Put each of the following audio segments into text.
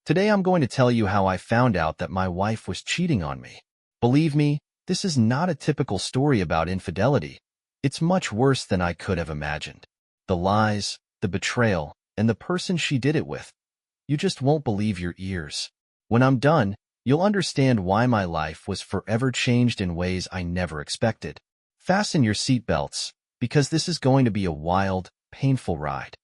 Today I'm going to tell you how I found out that my wife was cheating on me. Believe me, this is not a typical story about infidelity. It's much worse than I could have imagined. The lies, the betrayal, and the person she did it with. You just won't believe your ears. When I'm done, you'll understand why my life was forever changed in ways I never expected. Fasten your seatbelts, because this is going to be a wild, painful ride.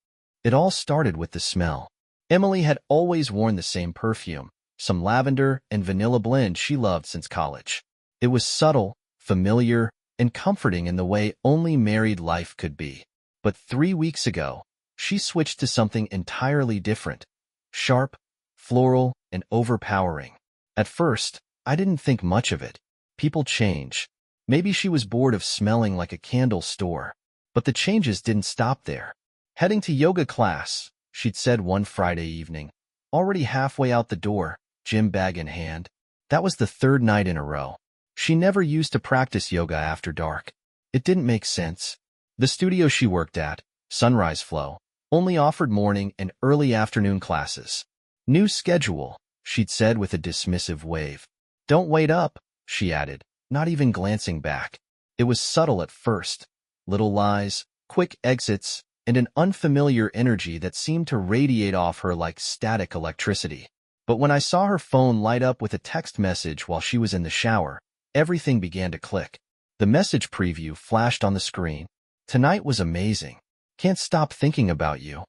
It all started with the smell. Emily had always worn the same perfume, some lavender and vanilla blend she loved since college. It was subtle, familiar, and comforting in the way only married life could be. But 3 weeks ago, she switched to something entirely different. Sharp, floral, and overpowering. At first, I didn't think much of it. People change. Maybe she was bored of smelling like a candle store. But the changes didn't stop there. Heading to yoga class, she'd said one Friday evening, already halfway out the door, gym bag in hand. That was the third night in a row. She never used to practice yoga after dark. It didn't make sense. The studio she worked at, Sunrise Flow, only offered morning and early afternoon classes. New schedule, she'd said with a dismissive wave. Don't wait up, she added, not even glancing back. It was subtle at first. Little lies, quick exits, and an unfamiliar energy that seemed to radiate off her like static electricity. But when I saw her phone light up with a text message while she was in the shower, everything began to click. The message preview flashed on the screen. Tonight was amazing. Can't stop thinking about you.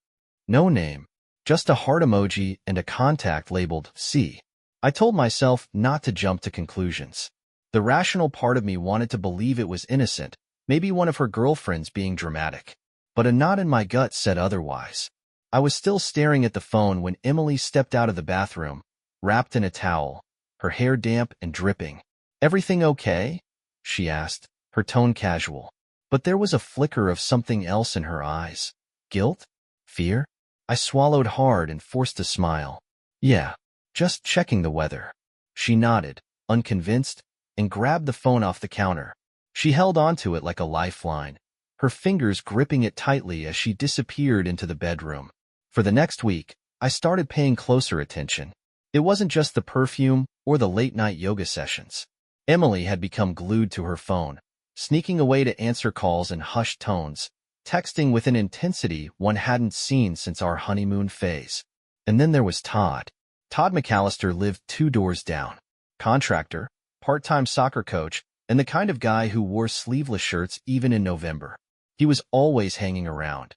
No name. Just a heart emoji and a contact labeled C. I told myself not to jump to conclusions. The rational part of me wanted to believe it was innocent, maybe one of her girlfriends being dramatic. But a knot in my gut said otherwise. I was still staring at the phone when Emily stepped out of the bathroom, wrapped in a towel, her hair damp and dripping. "Everything okay?" she asked, her tone casual. But there was a flicker of something else in her eyes. Guilt? Fear? I swallowed hard and forced a smile. "Yeah, just checking the weather." She nodded, unconvinced, and grabbed the phone off the counter. She held onto it like a lifeline, her fingers gripping it tightly as she disappeared into the bedroom. For the next week, I started paying closer attention. It wasn't just the perfume or the late-night yoga sessions. Emily had become glued to her phone, sneaking away to answer calls in hushed tones, texting with an intensity one hadn't seen since our honeymoon phase. And then there was Todd. Todd McAllister lived 2 doors down. Contractor, part-time soccer coach, and the kind of guy who wore sleeveless shirts even in November. He was always hanging around,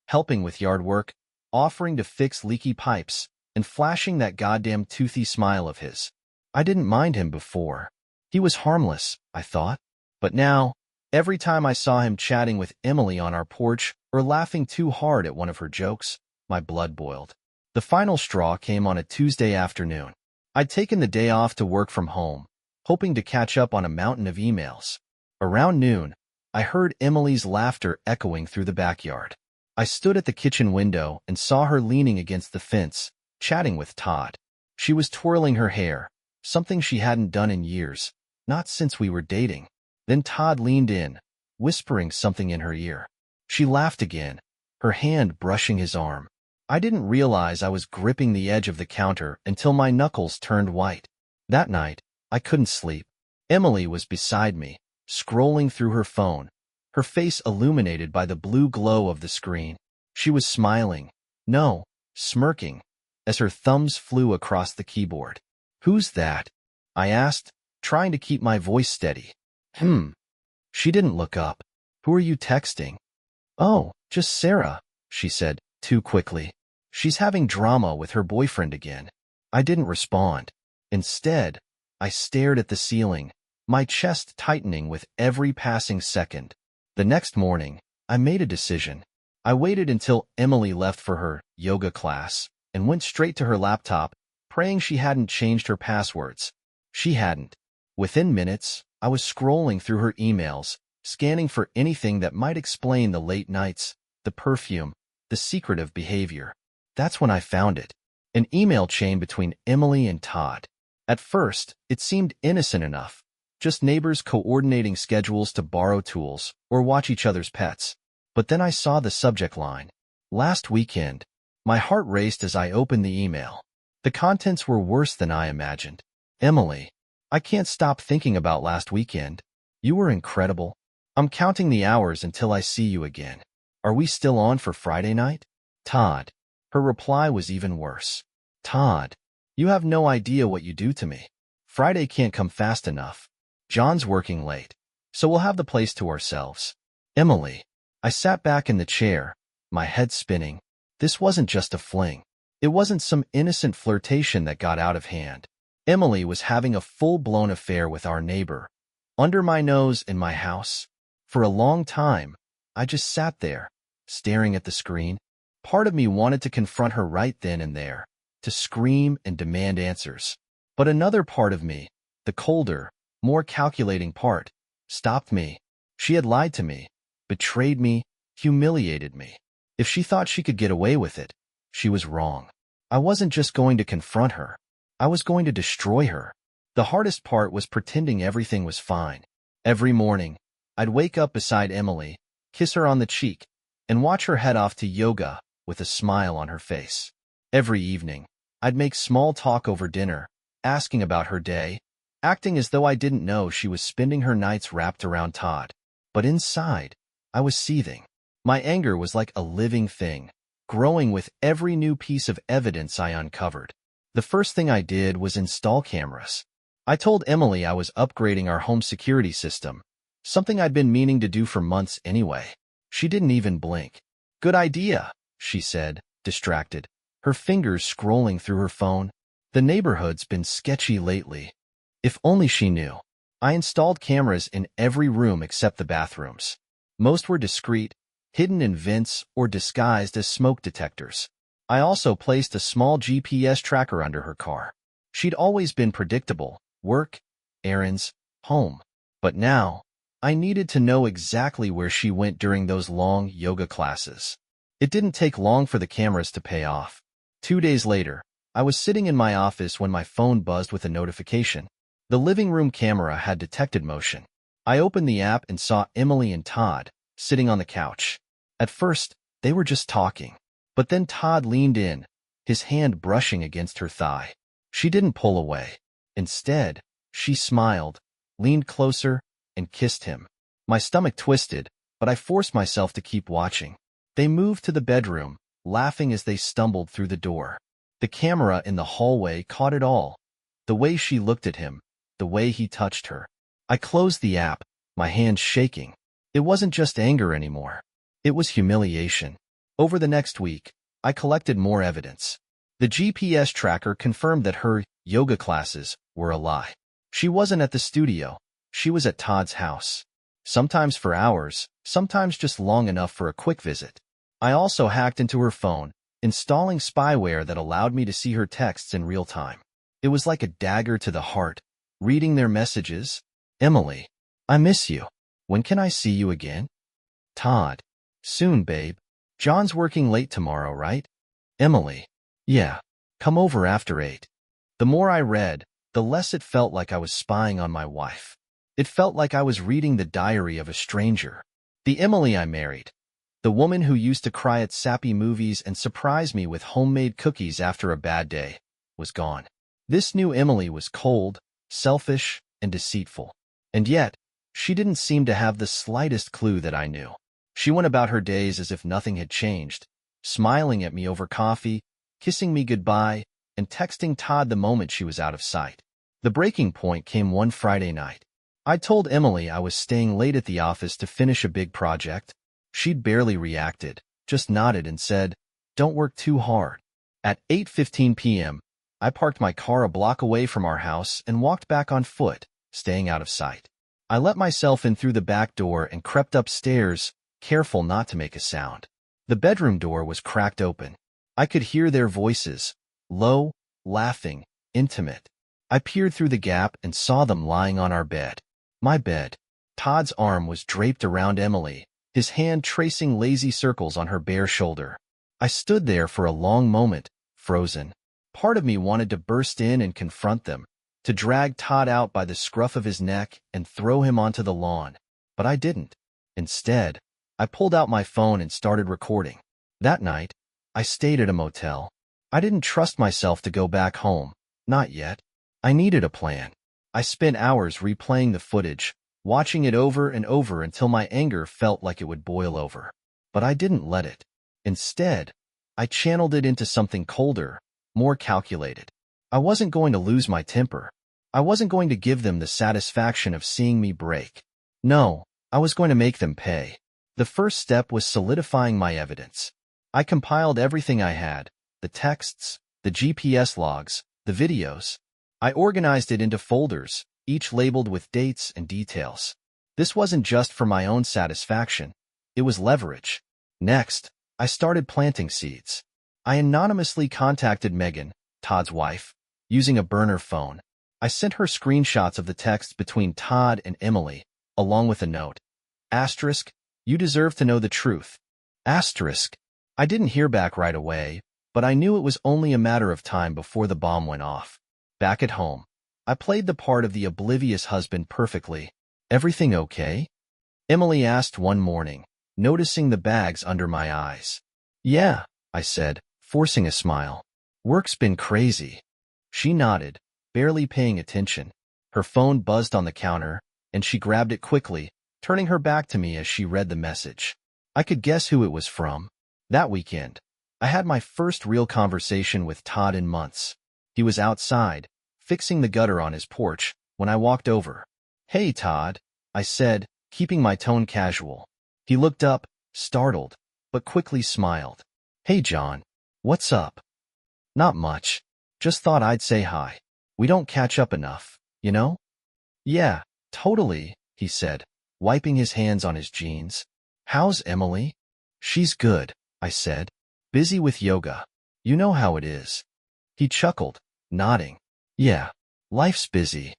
helping with yard work, offering to fix leaky pipes, and flashing that goddamn toothy smile of his. I didn't mind him before. He was harmless, I thought. But now, every time I saw him chatting with Emily on our porch or laughing too hard at one of her jokes, my blood boiled. The final straw came on a Tuesday afternoon. I'd taken the day off to work from home, hoping to catch up on a mountain of emails. Around noon, I heard Emily's laughter echoing through the backyard. I stood at the kitchen window and saw her leaning against the fence, chatting with Todd. She was twirling her hair, something she hadn't done in years, not since we were dating. Then Todd leaned in, whispering something in her ear. She laughed again, her hand brushing his arm. I didn't realize I was gripping the edge of the counter until my knuckles turned white. That night, I couldn't sleep. Emily was beside me, scrolling through her phone, her face illuminated by the blue glow of the screen. She was smiling, no, smirking, as her thumbs flew across the keyboard. "Who's that?" I asked, trying to keep my voice steady. She didn't look up. "Who are you texting?" "Oh, just Sarah," she said, too quickly. "She's having drama with her boyfriend again." I didn't respond. Instead, I stared at the ceiling, my chest tightening with every passing second. The next morning, I made a decision. I waited until Emily left for her yoga class and went straight to her laptop, praying she hadn't changed her passwords. She hadn't. Within minutes, I was scrolling through her emails, scanning for anything that might explain the late nights, the perfume, the secretive behavior. That's when I found it. An email chain between Emily and Todd. At first, it seemed innocent enough. Just neighbors coordinating schedules to borrow tools or watch each other's pets. But then I saw the subject line. Last weekend. My heart raced as I opened the email. The contents were worse than I imagined. Emily, I can't stop thinking about last weekend. You were incredible. I'm counting the hours until I see you again. Are we still on for Friday night? Todd. Her reply was even worse. Todd, you have no idea what you do to me. Friday can't come fast enough. John's working late, so we'll have the place to ourselves. Emily. I sat back in the chair, my head spinning. This wasn't just a fling. It wasn't some innocent flirtation that got out of hand. Emily was having a full-blown affair with our neighbor, under my nose in my house. For a long time, I just sat there, staring at the screen. Part of me wanted to confront her right then and there, to scream and demand answers. But another part of me, the colder, more calculating part, stopped me. She had lied to me, betrayed me, humiliated me. If she thought she could get away with it, she was wrong. I wasn't just going to confront her. I was going to destroy her. The hardest part was pretending everything was fine. Every morning, I'd wake up beside Emily, kiss her on the cheek, and watch her head off to yoga with a smile on her face. Every evening, I'd make small talk over dinner, asking about her day, acting as though I didn't know she was spending her nights wrapped around Todd. But inside, I was seething. My anger was like a living thing, growing with every new piece of evidence I uncovered. The first thing I did was install cameras. I told Emily I was upgrading our home security system, something I'd been meaning to do for months anyway. She didn't even blink. Good idea, she said, distracted, her fingers scrolling through her phone. The neighborhood's been sketchy lately. If only she knew. I installed cameras in every room except the bathrooms. Most were discreet, hidden in vents or disguised as smoke detectors. I also placed a small GPS tracker under her car. She'd always been predictable: work, errands, home. But now, I needed to know exactly where she went during those long yoga classes. It didn't take long for the cameras to pay off. 2 days later, I was sitting in my office when my phone buzzed with a notification. The living room camera had detected motion. I opened the app and saw Emily and Todd sitting on the couch. At first, they were just talking. But then Todd leaned in, his hand brushing against her thigh. She didn't pull away. Instead, she smiled, leaned closer, and kissed him. My stomach twisted, but I forced myself to keep watching. They moved to the bedroom, laughing as they stumbled through the door. The camera in the hallway caught it all. The way she looked at him, the way he touched her. I closed the app, my hands shaking. It wasn't just anger anymore. It was humiliation. Over the next week, I collected more evidence. The GPS tracker confirmed that her yoga classes were a lie. She wasn't at the studio. She was at Todd's house. Sometimes for hours, sometimes just long enough for a quick visit. I also hacked into her phone, installing spyware that allowed me to see her texts in real time. It was like a dagger to the heart, reading their messages. Emily, I miss you. When can I see you again? Todd, soon, babe. John's working late tomorrow, right? Emily, yeah. Come over after 8. The more I read, the less it felt like I was spying on my wife. It felt like I was reading the diary of a stranger. The Emily I married, the woman who used to cry at sappy movies and surprise me with homemade cookies after a bad day, was gone. This new Emily was cold, selfish, and deceitful. And yet, she didn't seem to have the slightest clue that I knew. She went about her days as if nothing had changed, smiling at me over coffee, kissing me goodbye, and texting Todd the moment she was out of sight. The breaking point came one Friday night. I told Emily I was staying late at the office to finish a big project. She'd barely reacted, just nodded and said, "Don't work too hard." At 8:15 p.m., I parked my car a block away from our house and walked back on foot, staying out of sight. I let myself in through the back door and crept upstairs, careful not to make a sound. The bedroom door was cracked open. I could hear their voices, low, laughing, intimate. I peered through the gap and saw them lying on our bed. My bed. Todd's arm was draped around Emily, his hand tracing lazy circles on her bare shoulder. I stood there for a long moment, frozen. Part of me wanted to burst in and confront them, to drag Todd out by the scruff of his neck and throw him onto the lawn. But I didn't. Instead, I pulled out my phone and started recording. That night, I stayed at a motel. I didn't trust myself to go back home. Not yet. I needed a plan. I spent hours replaying the footage, watching it over and over until my anger felt like it would boil over. But I didn't let it. Instead, I channeled it into something colder, more calculated. I wasn't going to lose my temper. I wasn't going to give them the satisfaction of seeing me break. No, I was going to make them pay. The first step was solidifying my evidence. I compiled everything I had, the texts, the GPS logs, the videos. I organized it into folders, each labeled with dates and details. This wasn't just for my own satisfaction. It was leverage. Next, I started planting seeds. I anonymously contacted Megan, Todd's wife, using a burner phone. I sent her screenshots of the text between Todd and Emily, along with a note. Asterisk, you deserve to know the truth. Asterisk. I didn't hear back right away, but I knew it was only a matter of time before the bomb went off. Back at home, I played the part of the oblivious husband perfectly. Everything okay? Emily asked one morning, noticing the bags under my eyes. Yeah, I said, forcing a smile. Work's been crazy. She nodded, barely paying attention. Her phone buzzed on the counter, and she grabbed it quickly, turning her back to me as she read the message. I could guess who it was from. That weekend, I had my first real conversation with Todd in months. He was outside, fixing the gutter on his porch, when I walked over. Hey, Todd, I said, keeping my tone casual. He looked up, startled, but quickly smiled. Hey, John. What's up? Not much. Just thought I'd say hi. We don't catch up enough, you know? Yeah, totally, he said, wiping his hands on his jeans. How's Emily? She's good, I said. Busy with yoga. You know how it is. He chuckled, nodding. Yeah, life's busy.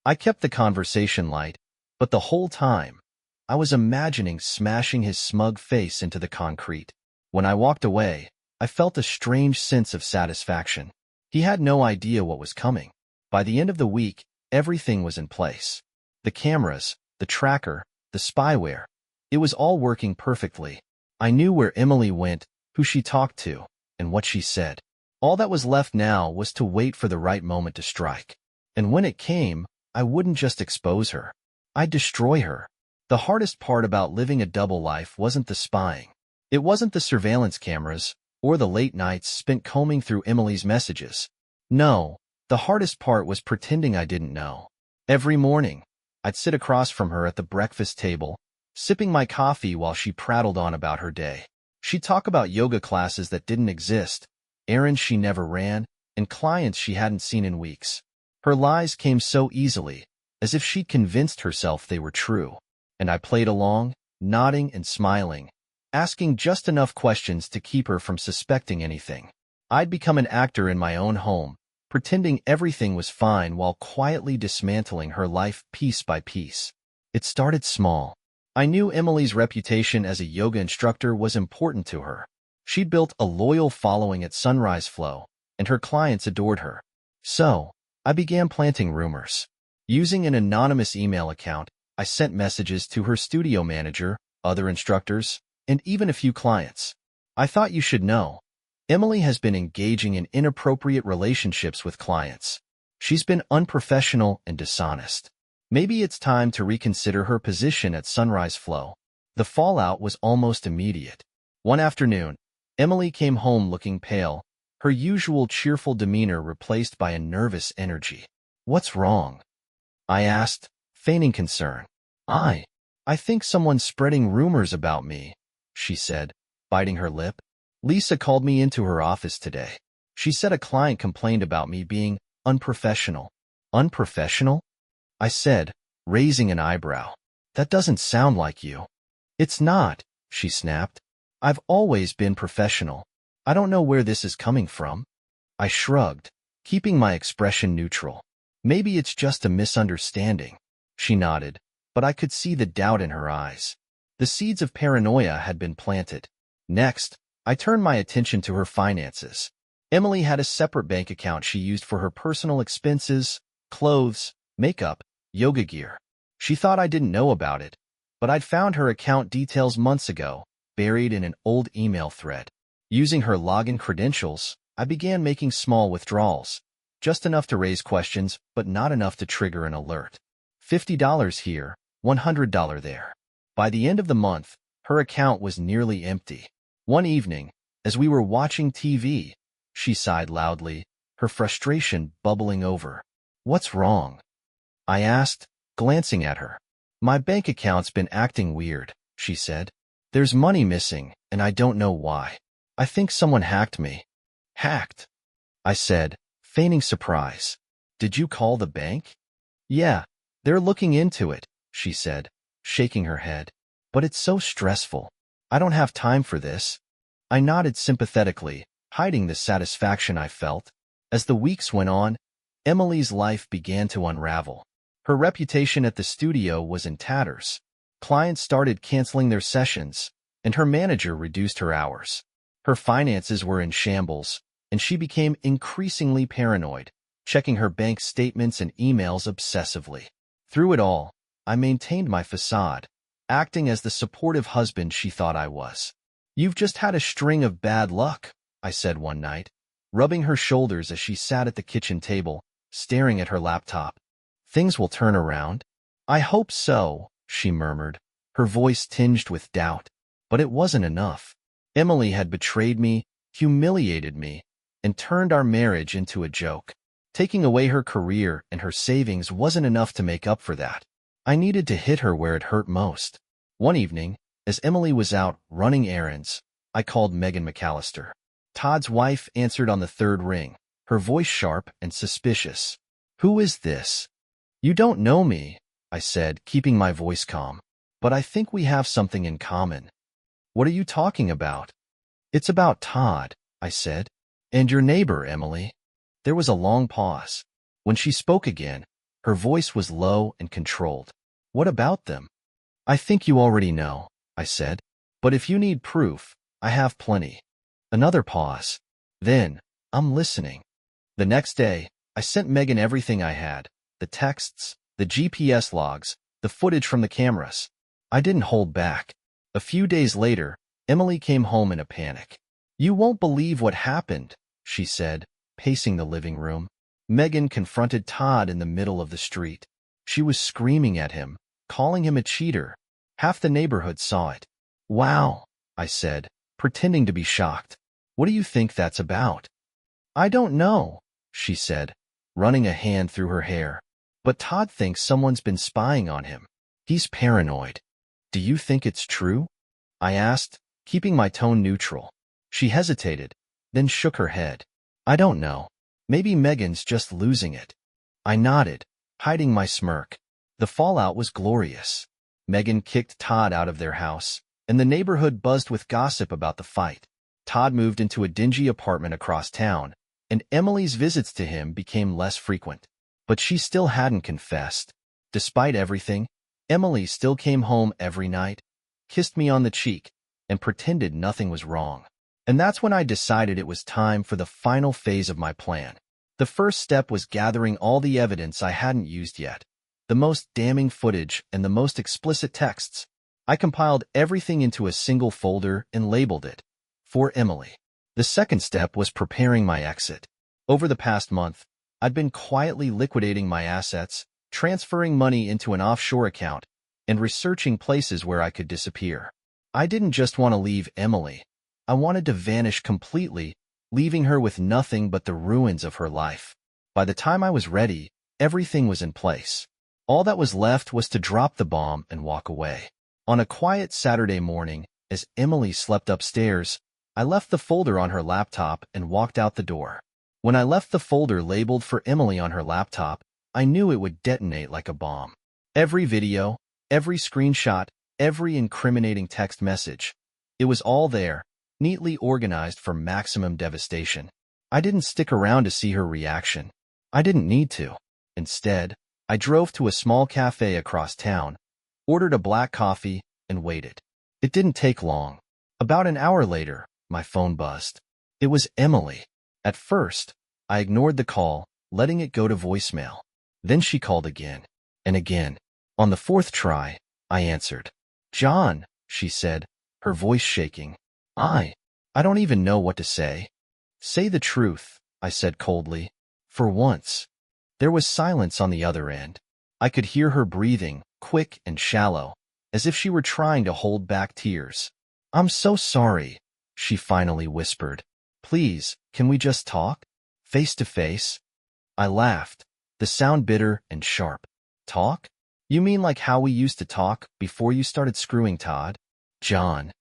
I kept the conversation light, but the whole time, I was imagining smashing his smug face into the concrete. When I walked away, I felt a strange sense of satisfaction. He had no idea what was coming. By the end of the week, everything was in place. The cameras, the tracker, the spyware. It was all working perfectly. I knew where Emily went, who she talked to, and what she said. All that was left now was to wait for the right moment to strike. And when it came, I wouldn't just expose her. I'd destroy her. The hardest part about living a double life wasn't the spying. It wasn't the surveillance cameras, or the late nights spent combing through Emily's messages. No, the hardest part was pretending I didn't know. Every morning, I'd sit across from her at the breakfast table, sipping my coffee while she prattled on about her day. She'd talk about yoga classes that didn't exist, errands she never ran, and clients she hadn't seen in weeks. Her lies came so easily, as if she'd convinced herself they were true. And I played along, nodding and smiling, asking just enough questions to keep her from suspecting anything. I'd become an actor in my own home, pretending everything was fine while quietly dismantling her life piece by piece. It started small. I knew Emily's reputation as a yoga instructor was important to her. She'd built a loyal following at Sunrise Flow, and her clients adored her. So, I began planting rumors. Using an anonymous email account, I sent messages to her studio manager, other instructors, and even a few clients. I thought you should know. Emily has been engaging in inappropriate relationships with clients. She's been unprofessional and dishonest. Maybe it's time to reconsider her position at Sunrise Flow. The fallout was almost immediate. One afternoon, Emily came home looking pale, her usual cheerful demeanor replaced by a nervous energy. What's wrong? I asked, feigning concern. I think someone's spreading rumors about me, she said, biting her lip. Lisa called me into her office today. She said a client complained about me being unprofessional. Unprofessional? I said, raising an eyebrow. That doesn't sound like you. It's not, she snapped. I've always been professional. I don't know where this is coming from. I shrugged, keeping my expression neutral. Maybe it's just a misunderstanding. She nodded, but I could see the doubt in her eyes. The seeds of paranoia had been planted. Next, I turned my attention to her finances. Emily had a separate bank account she used for her personal expenses, clothes, makeup, yoga gear. She thought I didn't know about it, but I'd found her account details months ago, buried in an old email thread. Using her login credentials, I began making small withdrawals, just enough to raise questions, but not enough to trigger an alert. $50 here, $100 there. By the end of the month, her account was nearly empty. One evening, as we were watching TV, she sighed loudly, her frustration bubbling over. "What's wrong?" I asked, glancing at her. "My bank account's been acting weird," she said. "There's money missing, and I don't know why. I think someone hacked me." "Hacked?" I said, feigning surprise. "Did you call the bank?" "Yeah, they're looking into it," she said, shaking her head. "But it's so stressful. I don't have time for this." I nodded sympathetically, hiding the satisfaction I felt. As the weeks went on, Emily's life began to unravel. Her reputation at the studio was in tatters. Clients started canceling their sessions, and her manager reduced her hours. Her finances were in shambles, and she became increasingly paranoid, checking her bank statements and emails obsessively. Through it all, I maintained my facade, acting as the supportive husband she thought I was. "You've just had a string of bad luck," I said one night, rubbing her shoulders as she sat at the kitchen table, staring at her laptop. "Things will turn around." "I hope so," she murmured, her voice tinged with doubt. But it wasn't enough. Emily had betrayed me, humiliated me, and turned our marriage into a joke. Taking away her career and her savings wasn't enough to make up for that. I needed to hit her where it hurt most. One evening, as Emily was out running errands, I called Megan McAllister. Todd's wife answered on the third ring, her voice sharp and suspicious. "Who is this?" "You don't know me," I said, keeping my voice calm. "But I think we have something in common." "What are you talking about?" "It's about Todd," I said. "And your neighbor, Emily." There was a long pause. When she spoke again, her voice was low and controlled. "What about them?" "I think you already know," I said. "But if you need proof, I have plenty." Another pause. Then, "I'm listening." The next day, I sent Megan everything I had, the texts, the GPS logs, the footage from the cameras. I didn't hold back. A few days later, Emily came home in a panic. "You won't believe what happened," she said, pacing the living room. Megan confronted Todd in the middle of the street. She was screaming at him, calling him a cheater. Half the neighborhood saw it. "Wow," I said, pretending to be shocked. "What do you think that's about?" "I don't know," she said, running a hand through her hair. "But Todd thinks someone's been spying on him. He's paranoid." "Do you think it's true?" I asked, keeping my tone neutral. She hesitated, then shook her head. "I don't know. Maybe Megan's just losing it." I nodded, hiding my smirk. The fallout was glorious. Megan kicked Todd out of their house, and the neighborhood buzzed with gossip about the fight. Todd moved into a dingy apartment across town, and Emily's visits to him became less frequent. But she still hadn't confessed. Despite everything, Emily still came home every night, kissed me on the cheek, and pretended nothing was wrong. And that's when I decided it was time for the final phase of my plan. The first step was gathering all the evidence I hadn't used yet, the most damning footage and the most explicit texts. I compiled everything into a single folder and labeled it, "For Emily." The second step was preparing my exit. Over the past month, I'd been quietly liquidating my assets, transferring money into an offshore account, and researching places where I could disappear. I didn't just want to leave Emily. I wanted to vanish completely, leaving her with nothing but the ruins of her life. By the time I was ready, everything was in place. All that was left was to drop the bomb and walk away. On a quiet Saturday morning, as Emily slept upstairs, I left the folder on her laptop and walked out the door. When I left the folder labeled "For Emily" on her laptop, I knew it would detonate like a bomb. Every video, every screenshot, every incriminating text message. It was all there, neatly organized for maximum devastation. I didn't stick around to see her reaction. I didn't need to. Instead, I drove to a small cafe across town, ordered a black coffee, and waited. It didn't take long. About an hour later, my phone buzzed. It was Emily. At first, I ignored the call, letting it go to voicemail. Then she called again, and again. On the fourth try, I answered. "John," she said, her voice shaking. I don't even know what to say." Say the truth, I said coldly. For once. There was silence on the other end. I could hear her breathing, quick and shallow, as if she were trying to hold back tears. I'm so sorry, she finally whispered. Please, can we just talk? Face to face? I laughed, the sound bitter and sharp. Talk? You mean like how we used to talk before you started screwing Todd? John.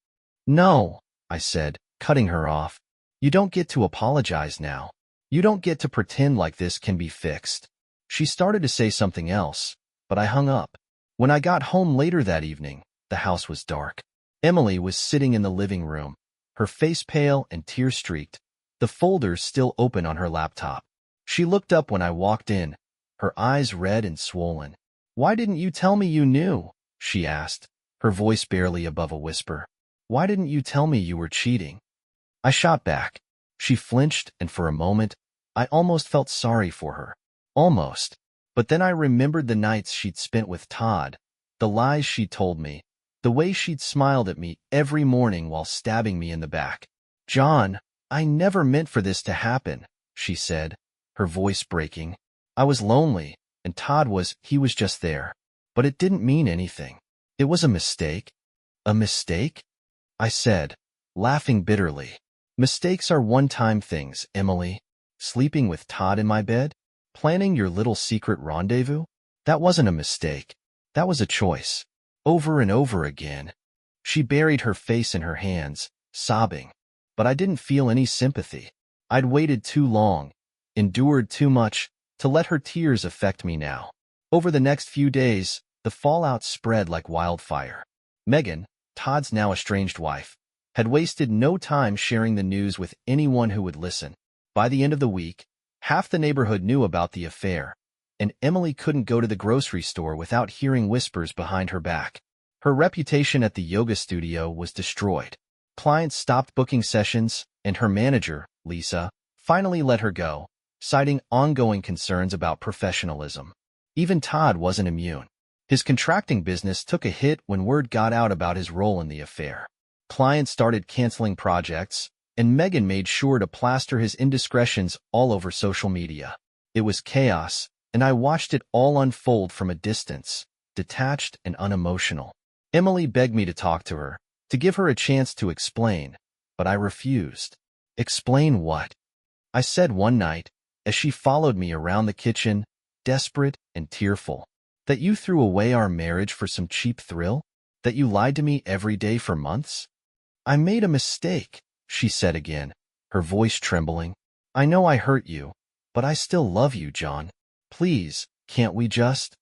No, I said, cutting her off. You don't get to apologize now. You don't get to pretend like this can be fixed. She started to say something else, but I hung up. When I got home later that evening, the house was dark. Emily was sitting in the living room, her face pale and tear-streaked, the folders still open on her laptop. She looked up when I walked in, her eyes red and swollen. Why didn't you tell me you knew? She asked, her voice barely above a whisper. Why didn't you tell me you were cheating? I shot back. She flinched, and for a moment, I almost felt sorry for her. Almost. But then I remembered the nights she'd spent with Todd, the lies she'd told me, the way she'd smiled at me every morning while stabbing me in the back. John, I never meant for this to happen, she said, her voice breaking. I was lonely, and Todd he was just there. But it didn't mean anything. It was a mistake. A mistake? I said, laughing bitterly. Mistakes are one-time things, Emily. Sleeping with Todd in my bed? Planning your little secret rendezvous? That wasn't a mistake. That was a choice. Over and over again. She buried her face in her hands, sobbing. But I didn't feel any sympathy. I'd waited too long, endured too much, to let her tears affect me now. Over the next few days, the fallout spread like wildfire. Megan, Todd's now estranged wife, had wasted no time sharing the news with anyone who would listen. By the end of the week, half the neighborhood knew about the affair, and Emily couldn't go to the grocery store without hearing whispers behind her back. Her reputation at the yoga studio was destroyed. Clients stopped booking sessions, and her manager, Lisa, finally let her go, citing ongoing concerns about professionalism. Even Todd wasn't immune. His contracting business took a hit when word got out about his role in the affair. Clients started canceling projects, and Megan made sure to plaster his indiscretions all over social media. It was chaos, and I watched it all unfold from a distance, detached and unemotional. Emily begged me to talk to her, to give her a chance to explain, but I refused. Explain what? I said one night, as she followed me around the kitchen, desperate and tearful. That you threw away our marriage for some cheap thrill? That you lied to me every day for months? I made a mistake, she said again, her voice trembling. I know I hurt you, but I still love you, John. Please, can't we just?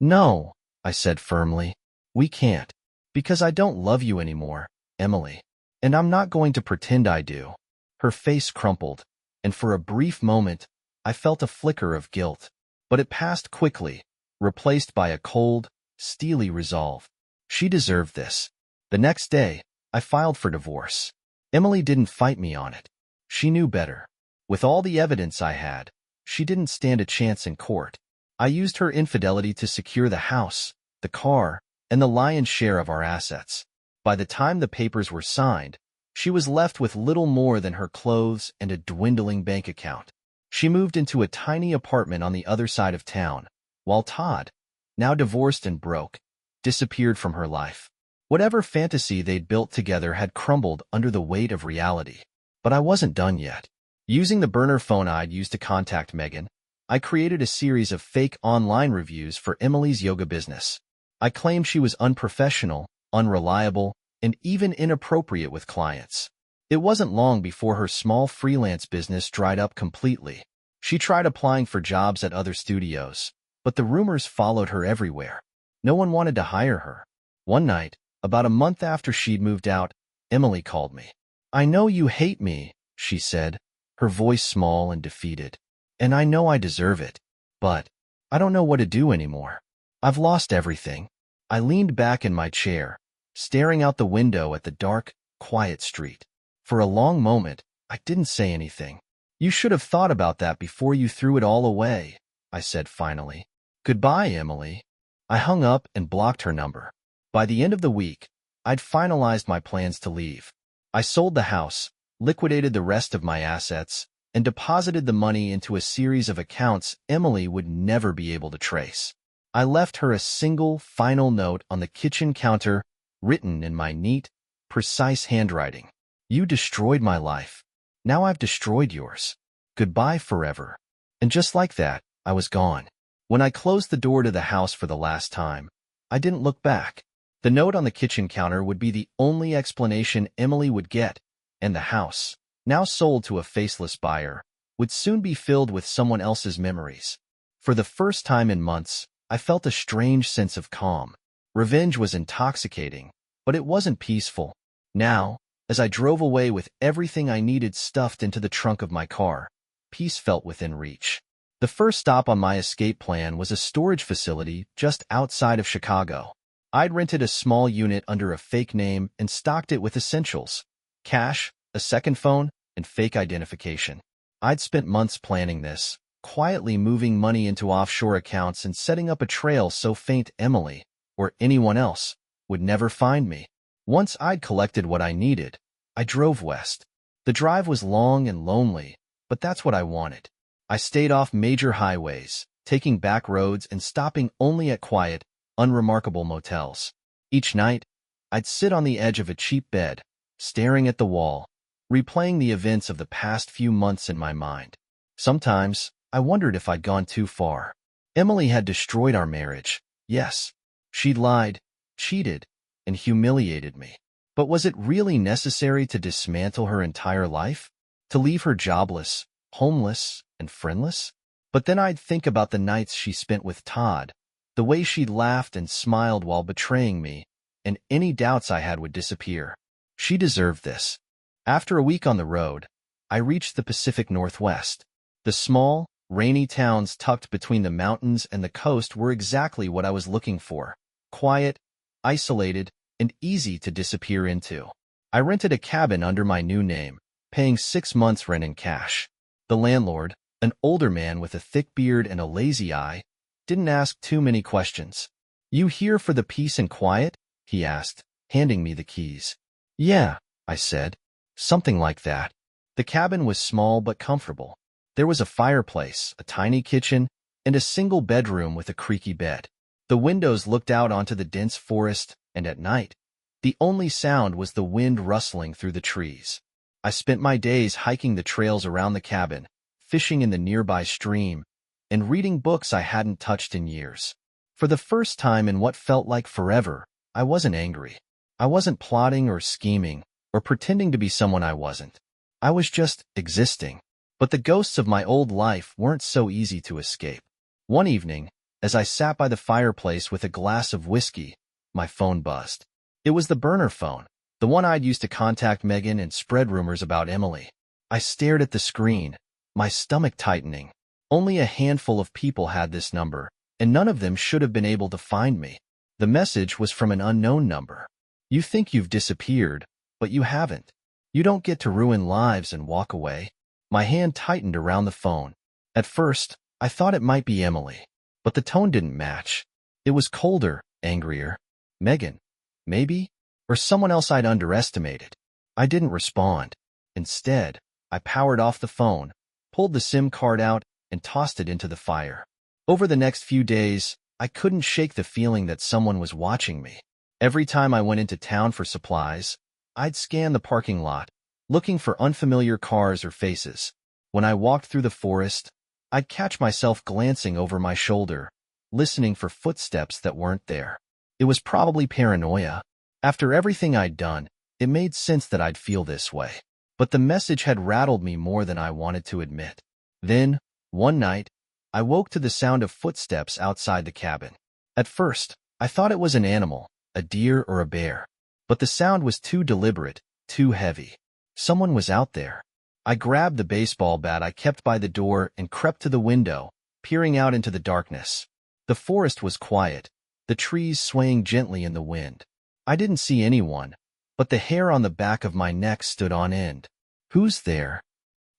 No, I said firmly. We can't. Because I don't love you anymore, Emily. And I'm not going to pretend I do. Her face crumpled, and for a brief moment, I felt a flicker of guilt. But it passed quickly, replaced by a cold, steely resolve. She deserved this. The next day, I filed for divorce. Emily didn't fight me on it. She knew better. With all the evidence I had, she didn't stand a chance in court. I used her infidelity to secure the house, the car, and the lion's share of our assets. By the time the papers were signed, she was left with little more than her clothes and a dwindling bank account. She moved into a tiny apartment on the other side of town, while Todd, now divorced and broke, disappeared from her life. Whatever fantasy they'd built together had crumbled under the weight of reality. But I wasn't done yet. Using the burner phone I'd used to contact Megan, I created a series of fake online reviews for Emily's yoga business. I claimed she was unprofessional, unreliable, and even inappropriate with clients. It wasn't long before her small freelance business dried up completely. She tried applying for jobs at other studios, but the rumors followed her everywhere. No one wanted to hire her. One night, about a month after she'd moved out, Emily called me. I know you hate me, she said, her voice small and defeated. And I know I deserve it. But I don't know what to do anymore. I've lost everything. I leaned back in my chair, staring out the window at the dark, quiet street. For a long moment, I didn't say anything. You should have thought about that before you threw it all away, I said finally. Goodbye, Emily. I hung up and blocked her number. By the end of the week, I'd finalized my plans to leave. I sold the house, liquidated the rest of my assets, and deposited the money into a series of accounts Emily would never be able to trace. I left her a single, final note on the kitchen counter, written in my neat, precise handwriting. You destroyed my life. Now I've destroyed yours. Goodbye forever. And just like that, I was gone. When I closed the door to the house for the last time, I didn't look back. The note on the kitchen counter would be the only explanation Emily would get, and the house, now sold to a faceless buyer, would soon be filled with someone else's memories. For the first time in months, I felt a strange sense of calm. Revenge was intoxicating, but it wasn't peaceful. Now, as I drove away with everything I needed stuffed into the trunk of my car, peace felt within reach. The first stop on my escape plan was a storage facility just outside of Chicago. I'd rented a small unit under a fake name and stocked it with essentials: cash, a second phone, and fake identification. I'd spent months planning this, quietly moving money into offshore accounts and setting up a trail so faint Emily, or anyone else, would never find me. Once I'd collected what I needed, I drove west. The drive was long and lonely, but that's what I wanted. I stayed off major highways, taking back roads and stopping only at quiet, unremarkable motels. Each night, I'd sit on the edge of a cheap bed, staring at the wall, replaying the events of the past few months in my mind. Sometimes, I wondered if I'd gone too far. Emily had destroyed our marriage. Yes, she'd lied, cheated, and humiliated me. But was it really necessary to dismantle her entire life? To leave her jobless, homeless, and friendless? But then I'd think about the nights she spent with Todd, the way she laughed and smiled while betraying me, and any doubts I had would disappear. She deserved this. After a week on the road, I reached the Pacific Northwest. The small, rainy towns tucked between the mountains and the coast were exactly what I was looking for: quiet, isolated, and easy to disappear into. I rented a cabin under my new name, paying 6 months' rent in cash. The landlord, an older man with a thick beard and a lazy eye, didn't ask too many questions. "You here for the peace and quiet?" he asked, handing me the keys. "Yeah," I said. "Something like that." The cabin was small but comfortable. There was a fireplace, a tiny kitchen, and a single bedroom with a creaky bed. The windows looked out onto the dense forest, and at night, the only sound was the wind rustling through the trees. I spent my days hiking the trails around the cabin, fishing in the nearby stream, and reading books I hadn't touched in years. For the first time in what felt like forever, I wasn't angry. I wasn't plotting or scheming, or pretending to be someone I wasn't. I was just existing. But the ghosts of my old life weren't so easy to escape. One evening, as I sat by the fireplace with a glass of whiskey, my phone buzzed. It was the burner phone, the one I'd used to contact Megan and spread rumors about Emily. I stared at the screen, my stomach tightening. Only a handful of people had this number, and none of them should have been able to find me. The message was from an unknown number. "You think you've disappeared, but you haven't. You don't get to ruin lives and walk away." My hand tightened around the phone. At first, I thought it might be Emily, but the tone didn't match. It was colder, angrier. Megan, maybe? Or someone else I'd underestimated. I didn't respond. Instead, I powered off the phone, pulled the SIM card out, and tossed it into the fire. Over the next few days, I couldn't shake the feeling that someone was watching me. Every time I went into town for supplies, I'd scan the parking lot, looking for unfamiliar cars or faces. When I walked through the forest, I'd catch myself glancing over my shoulder, listening for footsteps that weren't there. It was probably paranoia. After everything I'd done, it made sense that I'd feel this way. But the message had rattled me more than I wanted to admit. Then, one night, I woke to the sound of footsteps outside the cabin. At first, I thought it was an animal, a deer or a bear. But the sound was too deliberate, too heavy. Someone was out there. I grabbed the baseball bat I kept by the door and crept to the window, peering out into the darkness. The forest was quiet, the trees swaying gently in the wind. I didn't see anyone, but the hair on the back of my neck stood on end. "Who's there?"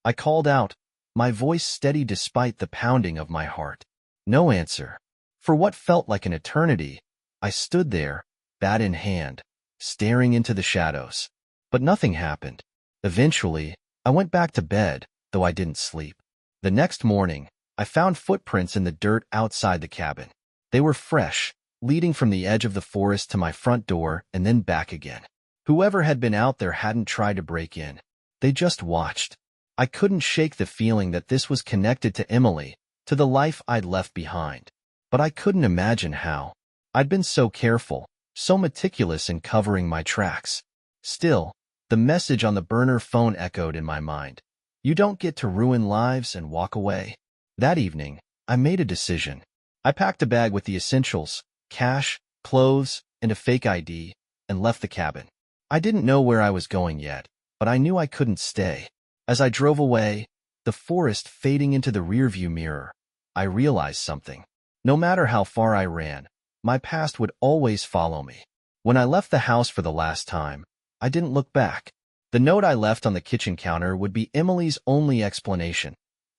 I called out, my voice steady despite the pounding of my heart. No answer. For what felt like an eternity, I stood there, bat in hand, staring into the shadows. But nothing happened. Eventually, I went back to bed, though I didn't sleep. The next morning, I found footprints in the dirt outside the cabin. They were fresh, leading from the edge of the forest to my front door and then back again. Whoever had been out there hadn't tried to break in. They just watched. I couldn't shake the feeling that this was connected to Emily, to the life I'd left behind. But I couldn't imagine how. I'd been so careful, so meticulous in covering my tracks. Still, the message on the burner phone echoed in my mind. You don't get to ruin lives and walk away. That evening, I made a decision. I packed a bag with the essentials, cash, clothes, and a fake ID, and left the cabin. I didn't know where I was going yet, but I knew I couldn't stay. As I drove away, the forest fading into the rearview mirror, I realized something. No matter how far I ran, my past would always follow me. When I left the house for the last time, I didn't look back. The note I left on the kitchen counter would be Emily's only explanation.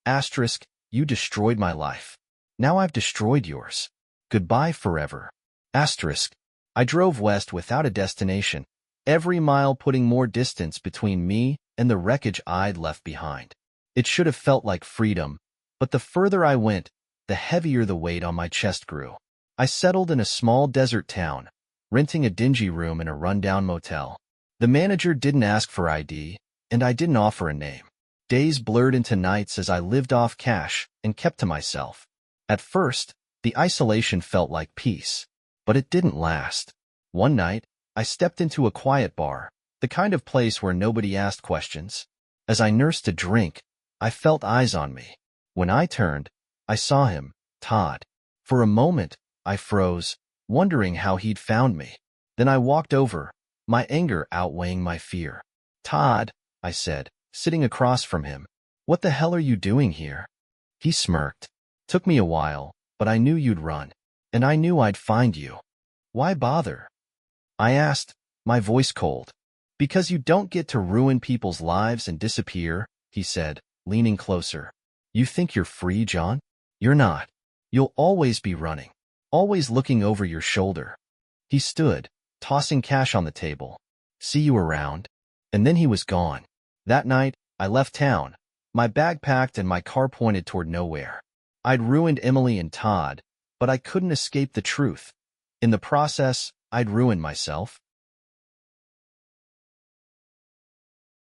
Asterisk, you destroyed my life. Now I've destroyed yours. Goodbye forever. Asterisk, I drove west without a destination, every mile putting more distance between me and the wreckage I'd left behind. It should have felt like freedom, but the further I went, the heavier the weight on my chest grew. I settled in a small desert town, renting a dingy room in a rundown motel. The manager didn't ask for ID, and I didn't offer a name. Days blurred into nights as I lived off cash and kept to myself. At first, the isolation felt like peace, but it didn't last. One night, I stepped into a quiet bar, the kind of place where nobody asked questions. As I nursed a drink, I felt eyes on me. When I turned, I saw him, Todd. For a moment, I froze, wondering how he'd found me. Then I walked over, my anger outweighing my fear. Todd, I said, sitting across from him. What the hell are you doing here? He smirked. Took me a while, but I knew you'd run. And I knew I'd find you. Why bother? I asked, my voice cold. Because you don't get to ruin people's lives and disappear, he said, leaning closer. You think you're free, John? You're not. You'll always be running, always looking over your shoulder. He stood, tossing cash on the table. See you around. And then he was gone. That night, I left town, my bag packed and my car pointed toward nowhere. I'd ruined Emily and Todd, but I couldn't escape the truth. In the process, I'd ruined myself.